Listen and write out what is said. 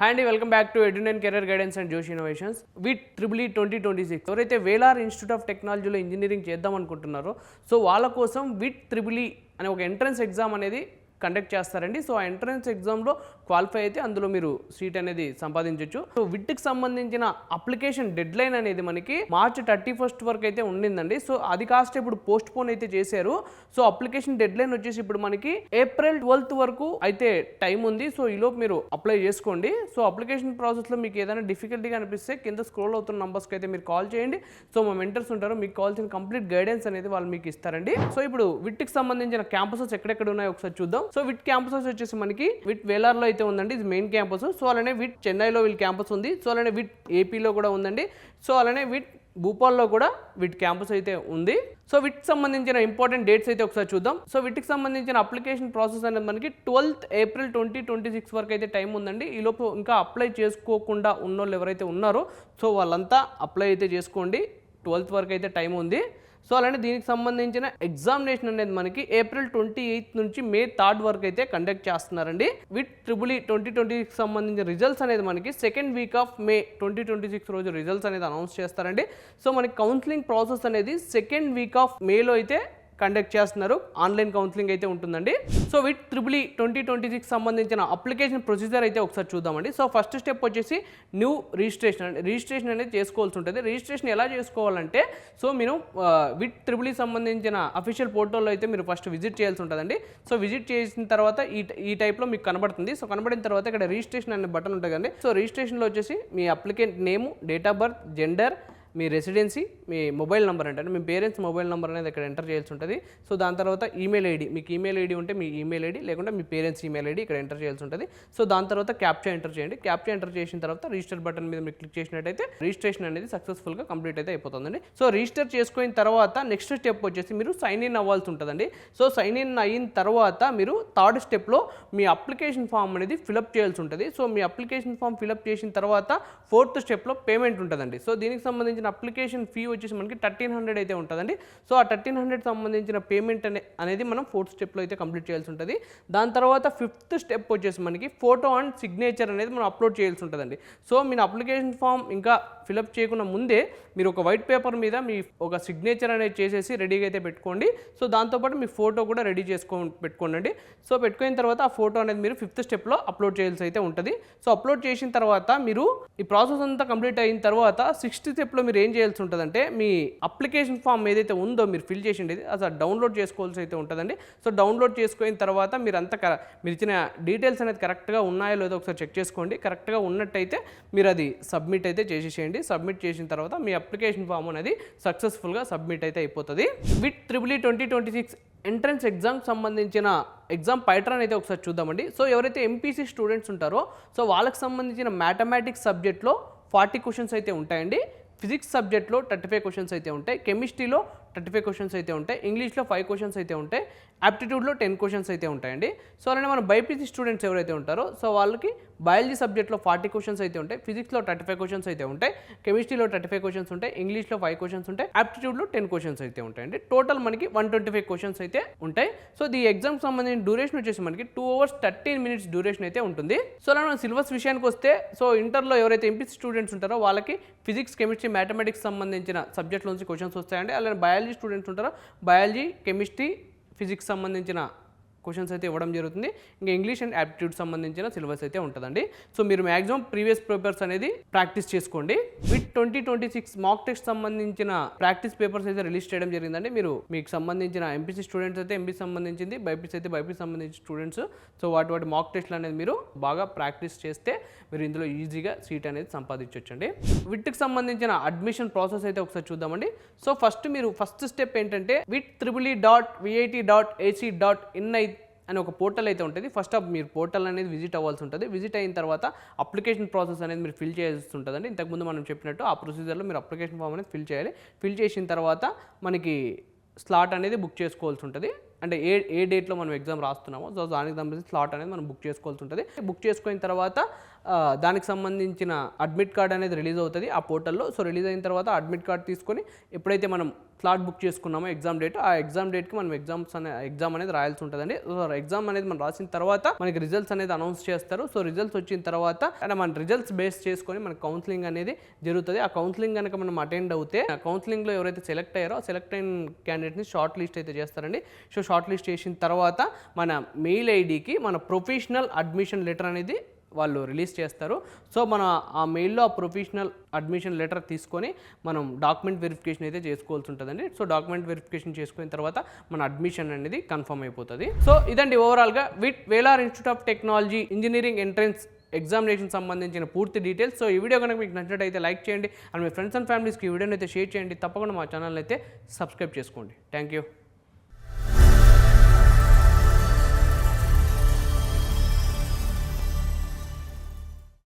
Hi అండి, welcome back to Edunine career guidance and Josh innovations VIT triple 2026. ఎవరైతే Vellore institute of టెక్నాలజీలో engineering చేద్దాం అనుకుంటున్నారో సో వాళ్ళ కోసం విత్ ట్రిపుల్ అనే ఒక ఎంట్రన్స్ ఎగ్జామ్ అనేది కండక్ట్ చేస్తారండి. సో ఆ ఎంట్రన్స్ ఎగ్జామ్లో క్వాలిఫై అయితే అందులో మీరు సీట్ అనేది సంపాదించవచ్చు. సో విట్కి సంబంధించిన అప్లికేషన్ డెడ్ లైన్ అనేది మనకి మార్చ్ 31 వరకు అయితే ఉండిందండి. సో అది కాస్ట్ ఇప్పుడు పోస్ట్ పోన్ అయితే చేశారు. సో అప్లికేషన్ డెడ్ లైన్ వచ్చేసి ఇప్పుడు మనకి ఏప్రిల్ 12 వరకు అయితే టైం ఉంది. సో ఈలోపు మీరు అప్లై చేసుకోండి. సో అప్లికేషన్ ప్రాసెస్లో మీకు ఏదైనా డిఫికల్టీగా అనిపిస్తే కింద స్క్రోల్ అవుతున్న నంబర్స్కి అయితే మీరు కాల్ చేయండి. సో మా మెంటర్స్ ఉంటారు, మీకు కావాల్సిన కంప్లీట్ గైడెన్స్ అనేది వాళ్ళు మీకు ఇస్తారండి. సో ఇప్పుడు విట్కి సంబంధించిన క్యాంపసెస్ ఎక్కడెక్కడ ఉన్నాయో ఒకసారి చూద్దాం. సో విట్ క్యాంపసెస్ వచ్చేసి మనకి విట్ వేలార్లో అయితే ఉందండి, ఇది మెయిన్ క్యాంపస్. సో అలానే విట్ చెన్నైలో వీళ్ళ క్యాంపస్ ఉంది. సో అలానే విట్ ఏపీలో కూడా ఉందండి. సో అలానే విట్ భూపాల్లో కూడా విట్ క్యాంపస్ అయితే ఉంది. సో వీటికి సంబంధించిన ఇంపార్టెంట్ డేట్స్ అయితే ఒకసారి చూద్దాం. సో వీటికి సంబంధించిన అప్లికేషన్ ప్రాసెస్ అనేది మనకి 12 ఏప్రిల్ 2026 వరకు అయితే టైం ఉందండి. ఈలోపు ఇంకా అప్లై చేసుకోకుండా ఉన్నోళ్ళు ఎవరైతే ఉన్నారో సో వాళ్ళంతా అప్లై అయితే చేసుకోండి. 12 వరకు అయితే టైం ఉంది. సో అలానే దీనికి సంబంధించిన ఎగ్జామినేషన్ అనేది మనకి ఏప్రిల్ 28 నుంచి మే 3 వరకు అయితే కండక్ట్ చేస్తున్నారండి. విత్ ట్రిపుల్ 2026 సంబంధించిన రిజల్ట్స్ అనేది మనకి సెకండ్ వీక్ ఆఫ్ మే 2026 రోజు రిజల్ట్స్ అనేది అనౌన్స్ చేస్తారండి. సో మనకి కౌన్సిలింగ్ ప్రాసెస్ అనేది సెకండ్ వీక్ ఆఫ్ మేలో అయితే కండక్ట్ చేస్తున్నారు. ఆన్లైన్ కౌన్సిలింగ్ అయితే ఉంటుందండి. సో విత్ ట్రిపుల్ 2026 సంబంధించిన అప్లికేషన్ ప్రొసీజర్ అయితే ఒకసారి చూద్దామండి. సో ఫస్ట్ స్టెప్ వచ్చేసి న్యూ రిజిస్ట్రేషన్ అనేది చేసుకోవాల్సి ఉంటుంది. రిజిస్ట్రేషన్ ఎలా చేసుకోవాలంటే సో మీరు విత్ ట్రిపుల్ సంబంధించిన అఫీషియల్ పోర్టల్లో అయితే మీరు ఫస్ట్ విజిట్ చేయాల్సి ఉంటుందండి. సో విజిట్ చేసిన తర్వాత ఈ టైప్లో మీకు కనబడుతుంది. సో కనబడిన తర్వాత ఇక్కడ రిజిస్ట్రేషన్ అనే బటన్ ఉంటుంది కదండి. సో రిజిస్ట్రేషన్లో వచ్చేసి మీ applicant name, date of birth, gender, మీ రెసిడెన్సీ, మీ మొబైల్ నెంబర్ అంటే మీ పేరెంట్స్ మొబైల్ నెంబర్ అనేది ఇక్కడ ఎంటర్ చేయాల్సి ఉంటుంది. సో దాని తర్వాత ఈమెయిల్ ఐడి, మీకు ఈమెయిల్ ఐడి ఉంటే మీ ఈమెయిల్ ఐడి, లేకుంటే మీ పేరెంట్స్ ఈమెయిల్ ఐడి ఇక్కడ ఎంటర్ చేయాల్సి ఉంటుంది. సో దాని తర్వాత క్యాప్చా ఎంటర్ చేయండి. క్యాప్చా ఎంటర్ చేసిన తర్వాత రిజిస్టర్ బటన్ మీద మీరు క్లిక్ చేసినట్టయితే రిజిస్ట్రేషన్ అనేది సక్సెస్ఫుల్గా కంప్లీట్ అయితే అయిపోతుందండి. సో రిజిస్టర్ చేసుకున్న తర్వాత నెక్స్ట్ స్టెప్ వచ్చేసి మీరు సైన్ ఇన్ అవ్వాల్సి ఉంటుందండి. సో సైన్ ఇన్ అయిన తర్వాత మీరు థర్డ్ స్టెప్లో మీ అప్లికేషన్ ఫామ్ అనేది ఫిలప్ చేయాల్సి ఉంటుంది. సో మీ అప్లికేషన్ ఫామ్ ఫిలప్ చేసిన తర్వాత ఫోర్త్ స్టెప్లో పేమెంట్ ఉంటుందండి. సో దీనికి సంబంధించిన అప్లికేషన్ ఫీ వచ్చేసి మనకి 1300 అయితే ఉంటుందండి. సో ఆ 1300 సంబంధించిన పేమెంట్ అనేది మనం ఫోర్త్ స్టెప్లో అయితే కంప్లీట్ చేయాల్సి ఉంటుంది. దాని తర్వాత ఫిఫ్త్ స్టెప్ వచ్చేసి మనకి ఫోటో అండ్ సిగ్నేచర్ అనేది మనం అప్లోడ్ చేయాల్సి ఉంటుందండి. సో మీరు అప్లికేషన్ ఫామ్ ఇంకా ఫిలప్ చేయకుండా ముందే మీరు ఒక వైట్ పేపర్ మీద మీ ఒక సిగ్నేచర్ అనేది చేసేసి రెడీగా అయితే పెట్టుకోండి. సో దాంతోపాటు మీ ఫోటో కూడా రెడీ పెట్టుకోండి. సో పెట్టుకున్న తర్వాత ఆ ఫోటో అనేది మీరు ఫిఫ్త్ స్టెప్లో అప్లోడ్ చేయాల్సి అయితే ఉంటుంది. సో అప్లోడ్ చేసిన తర్వాత మీరు ఈ ప్రాసెస్ అంతా కంప్లీట్ అయిన తర్వాత సిక్స్త్ స్టెప్లో మీరు ఏం చేయాల్సి ఉంటుందంటే మీ అప్లికేషన్ ఫామ్ ఏదైతే ఉందో మీరు ఫిల్ చేసిండేది అసలు డౌన్లోడ్ చేసుకోవాల్సి అయితే ఉంటుందండి. సో డౌన్లోడ్ చేసుకున్న తర్వాత మీరు ఇచ్చిన డీటెయిల్స్ అనేది కరెక్ట్గా ఉన్నాయో లేదో ఒకసారి చెక్ చేసుకోండి. కరెక్ట్గా ఉన్నట్టయితే మీరు అది సబ్మిట్ అయితే చేసేసేయండి. సబ్మిట్ చేసిన తర్వాత మీ అప్లికేషన్ ఫామ్ అనేది సక్సెస్ఫుల్గా సబ్మిట్ అయితే అయిపోతుంది. విత్ ట్రిపుల్ 2026 ఎంట్రన్స్ ఎగ్జామ్ సంబంధించిన ఎగ్జామ్ ప్యాటర్న్ అయితే ఒకసారి చూద్దామండి. సో ఎవరైతే ఎంపీసీ స్టూడెంట్స్ ఉంటారో సో వాళ్ళకి సంబంధించిన మ్యాథమెటిక్స్ సబ్జెక్ట్లో 40 క్వశ్చన్స్ అయితే ఉంటాయండి. ఫిజిక్స్ సబ్జెక్ట్లో 35 క్వశ్చన్స్ అయితే ఉంటాయి. కెమిస్ట్రీలో 35 క్వశ్చన్స్ అయితే ఉంటాయి. ఇంగ్లీష్లో 5 క్వశ్చన్స్ అయితే ఉంటాయి. యాప్టిట్యూడ్లో 10 క్వశ్చన్స్ అయితే ఉంటాయండి. సో అలానే మన బైపీసీ స్టూడెంట్స్ ఎవరైతే ఉంటారో సో వాళ్ళకి బయాలజీ సబ్జెక్ట్లో 40 క్వశ్చన్స్ అయితే ఉంటాయి. ఫిజిక్స్లో 35 క్వశ్చన్స్ అయితే ఉంటాయి. కెమిస్ట్రీలో 35 క్వశ్చన్స్ ఉంటాయి. ఇంగ్లీష్లో 5 క్వశ్చన్స్ ఉంటాయి. యాప్టిట్యూడ్లో 10 క్వశ్చన్స్ అయితే ఉంటాయండి. టోటల్ మనకి 125 క్వశ్చన్స్ అయితే ఉంటాయి. సో ఈ ఎగ్జామ్ సంబంధించిన డ్యూరేషన్ వచ్చేసి మనకి 2 hours 13 minutes డ్యూరేషన్ అయితే ఉంటుంది. సో అలా మన సిలబస్ విషయానికి వస్తే సో ఇంటర్లో ఎవరైతే ఎంపీసీ స్టూడెంట్స్ ఉంటారో వాళ్ళకి ఫిజిక్స్, కెమిస్ట్రీ, మ్యాథమెటిక్స్ సంబంధించిన సబ్జెక్ట్ల నుంచి క్వశ్చన్స్ వస్తాయండి. అలానే బయాలజీ స్టూడెంట్స్ ఉంటారో బయాలజీ, కెమిస్ట్రీ, ఫిజిక్స్ సంబంధించిన క్వశ్చన్స్ అయితే ఇవ్వడం జరుగుతుంది. ఇంకా ఇంగ్లీష్ అండ్ యాప్టిట్యూడ్ సంబంధించిన సిలబస్ అయితే ఉంటుందండి. సో మీరు మ్యాక్సిమం ప్రీవియస్ పేపర్స్ అనేది ప్రాక్టీస్ చేసుకోండి. విత్ 2026 మాక్ టెస్ట్ సంబంధించిన ప్రాక్టీస్ పేపర్స్ అయితే రిలీజ్ చేయడం జరిగిందండి. మీకు సంబంధించిన ఎంపీసీ స్టూడెంట్స్ అయితే ఎంపీ సంబంధించింది, బైపీసీ అయితే బైపీసీ సంబంధించిన స్టూడెంట్స్ సో వాటి మాక్ టెస్ట్లు అనేది మీరు బాగా ప్రాక్టీస్ చేస్తే మీరు ఇందులో ఈజీగా సీట్ అనేది సంపాదించవచ్చండి. వీటికి సంబంధించిన అడ్మిషన్ ప్రాసెస్ అయితే ఒకసారి చూద్దామండి. సో ఫస్ట్ స్టెప్ ఏంటంటే www.vit.ac.in అని ఒక పోర్టల్ అయితే ఉంటుంది. ఫస్ట్ మీరు పోర్టల్ అనేది విజిట్ అవ్వాల్సి ఉంటుంది. విజిట్ అయిన తర్వాత అప్లికేషన్ ప్రాసెస్ అనేది మీరు ఫిల్ చేయాల్సి ఉంటుందండి. ఇంతకుముందు మనం చెప్పినట్టు ఆ ప్రొసీజర్లో మీరు అప్లికేషన్ ఫామ్ అనేది ఫిల్ చేయాలి. ఫిల్ చేసిన తర్వాత మనకి స్లాట్ అనేది బుక్ చేసుకోవాల్సి ఉంటుంది. అంటే ఏ డేట్లో మనం ఎగ్జామ్ రాస్తున్నామో సో దానికి సంబంధించి స్లాట్ అనేది మనం బుక్ చేసుకోవాల్సి ఉంటుంది. బుక్ చేసుకున్న తర్వాత దానికి సంబంధించిన అడ్మిట్ కార్డ్ అనేది రిలీజ్ అవుతుంది ఆ పోర్టల్లో. సో రిలీజ్ అయిన తర్వాత అడ్మిట్ కార్డ్ తీసుకొని ఎప్పుడైతే మనం స్లాట్ బుక్ చేసుకున్నామో ఎగ్జామ్ డేట్, ఆ ఎగ్జామ్ డేట్కి మనం ఎగ్జామ్ అనేది రాయాల్సి ఉంటుందండి. సో ఎగ్జామ్ అనేది మనం రాసిన తర్వాత మనకి రిజల్ట్స్ అనేది అనౌన్స్ చేస్తారు. సో రిజల్ట్స్ వచ్చిన తర్వాత అంటే మన రిజల్ట్స్ బేస్ చేసుకొని మన కౌన్సిలింగ్ అనేది జరుగుతుంది. ఆ కౌన్సిలింగ్ కనుక మనం అటెండ్ అవుతే ఆ కౌన్సిలింగ్లో ఎవరైతే సెలెక్ట్ అయ్యారో ఆ సెలెక్ట్ అయిన క్యాండిడేట్ని షార్ట్ లిస్ట్ అయితే చేస్తారండి. సో షార్ట్ లిస్ట్ చేసిన తర్వాత మన మెయిల్ ఐడికి మన ప్రొఫెషనల్ అడ్మిషన్ లెటర్ అనేది వాళ్ళు రిలీజ్ చేస్తారు. సో మన ఆ మెయిల్లో ఆ ప్రొఫెషనల్ అడ్మిషన్ లెటర్ తీసుకొని మనం డాక్యుమెంట్ వెరిఫికేషన్ అయితే చేసుకోవాల్సి ఉంటుందండి. సో డాక్యుమెంట్ వెరిఫికేషన్ చేసుకున్న తర్వాత మన అడ్మిషన్ అనేది కన్ఫర్మ్ అయిపోతుంది. సో ఇదండి ఓవరాల్గా VIT Vellore institute of technology engineering entrance examination సంబంధించిన పూర్తి డీటెయిల్స్. సో ఈ వీడియో కనుక మీకు నచ్చినట్టయితే లైక్ చేయండి అండ్ మీ ఫ్రెండ్స్ అండ్ ఫ్యామిలీస్కి ఈ వీడియోని అయితే షేర్ చేయండి. తప్పకుండా మా ఛానల్ అయితే సబ్స్క్రైబ్ చేసుకోండి. Thank you.